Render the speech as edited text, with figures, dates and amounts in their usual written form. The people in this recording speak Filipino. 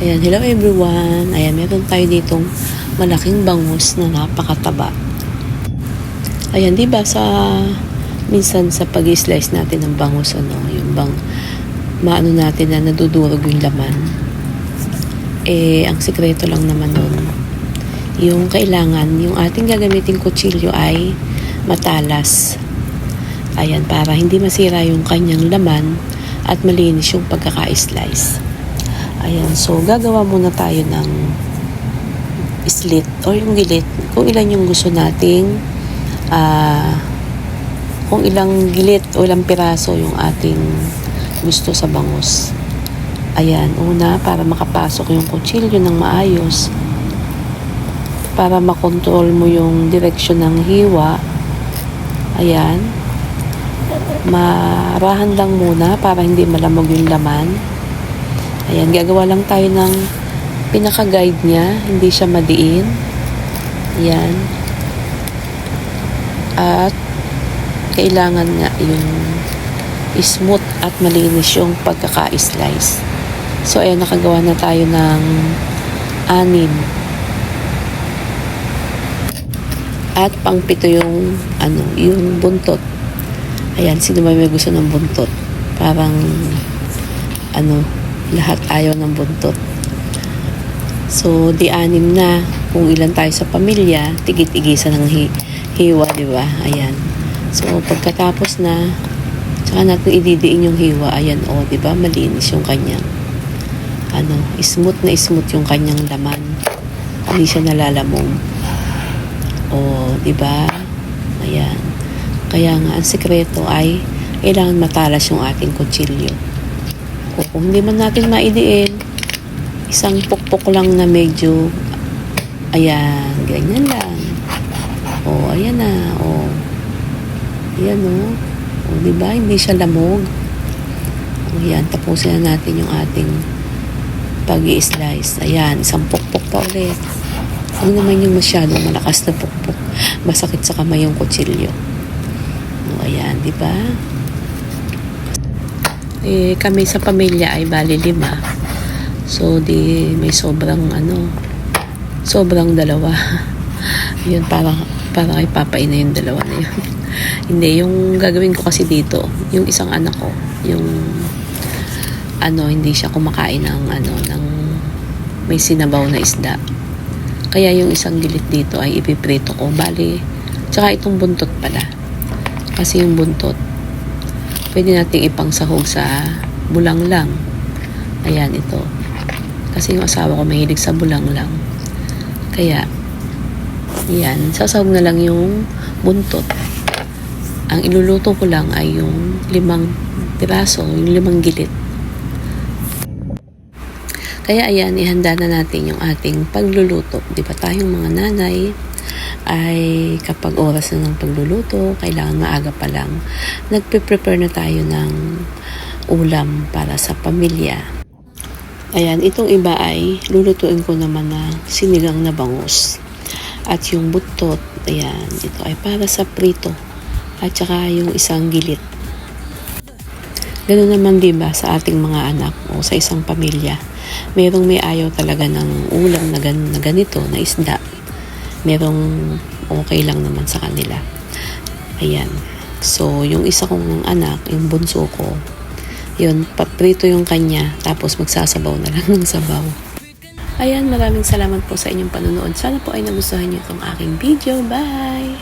Ayan, hello everyone. Ayan, meron tayo ditong malaking bangus na napakataba. Ayan, di ba minsan sa pag-slice natin ng bangus, yung maano natin na nadudurog yung laman. Ang sikreto lang naman nun, yung kailangan, yung ating gagamiting kutsilyo ay matalas. Ayan, para hindi masira yung kanyang laman at malinis yung pagkaka-slice. Ayan, so gagawa muna tayo ng slit or yung gilit. Kung ilan yung gusto nating, kung ilang gilit o ilang piraso yung ating gusto sa bangus. Ayan, una, para makapasok yung kutsilyo ng maayos, para makontrol mo yung direksyon ng hiwa. Ayan, marahan lang muna para hindi malamog yung laman. Ayan, gagawa lang tayo ng pinaka-guide niya, hindi siya madiin. Ayan. At kailangan nga yung smooth at malinis yung pagkaka-slice. So, ayan, nakagawa na tayo ng 6. At pang-7 yung yung buntot. Ayan, sino ba may gusto ng buntot? Parang lahat ayaw ng buntot. So, di 6 na. Kung ilan tayo sa pamilya, tigit-igisa ng hiwa, di ba? Ayan. So, pagkatapos na, saka natin ididiin yung hiwa. Ayan, di ba? Malinis yung kanyang, smooth na smooth yung kanyang laman. Hindi siya nalalamog. Di ba? Ayan. Kaya nga, ang sikreto ay kailangan matalas yung ating kutsilyo. Kung hindi man natin maidiin, isang pukpok lang na medyo, ayan, ganyan lang. Ayan na, ayan diba, hindi siya lamog. Ayan, tapusin na natin yung ating pag-i-slice. Ayan, isang pukpok pa ulit. Huwag naman yung masyadong malakas na pukpok. Masakit sa kamay yung kutsilyo. Ayan, diba? Kami sa pamilya ay bali 5. So, may sobrang 2. Yun, para kay Papa Ina yung 2 na yun. Hindi, yung gagawin ko kasi dito, yung isang anak ko, yung hindi siya kumakain ng may sinabaw na isda. Kaya yung isang gilit dito ay ipiprito ko. Bali, tsaka itong buntot pala. Kasi yung buntot, pwede nating ipangsahog sa bulanglang. Ayan, ito. Kasi yung asawa ko mahilig sa bulanglang. Kaya, yan, sasahog na lang yung buntot. Ang iluluto ko lang ay yung 5 piraso, yung 5 gilit. Kaya ayan, ihanda na natin yung ating pagluluto. Di ba tayong mga nanay ay kapag oras na ng pagluluto, kailangan maaga pa lang, nagpe-prepare na tayo ng ulam para sa pamilya. Ayan, itong iba ay lulutuin ko naman na sinigang na bangus. At yung butot, ayan, ito ay para sa prito. At saka yung isang gilit. Ganun naman diba sa ating mga anak o sa isang pamilya. Merong may ayaw talaga ng ulam na ganito, na isda. Merong okay lang naman sa kanila. Ayan. So, yung isa kong anak, yung bunso ko, yun, paprito yung kanya, tapos magsasabaw na lang ng sabaw. Ayan, maraming salamat po sa inyong panonood. Sana po ay nagustuhan niyo itong aking video. Bye!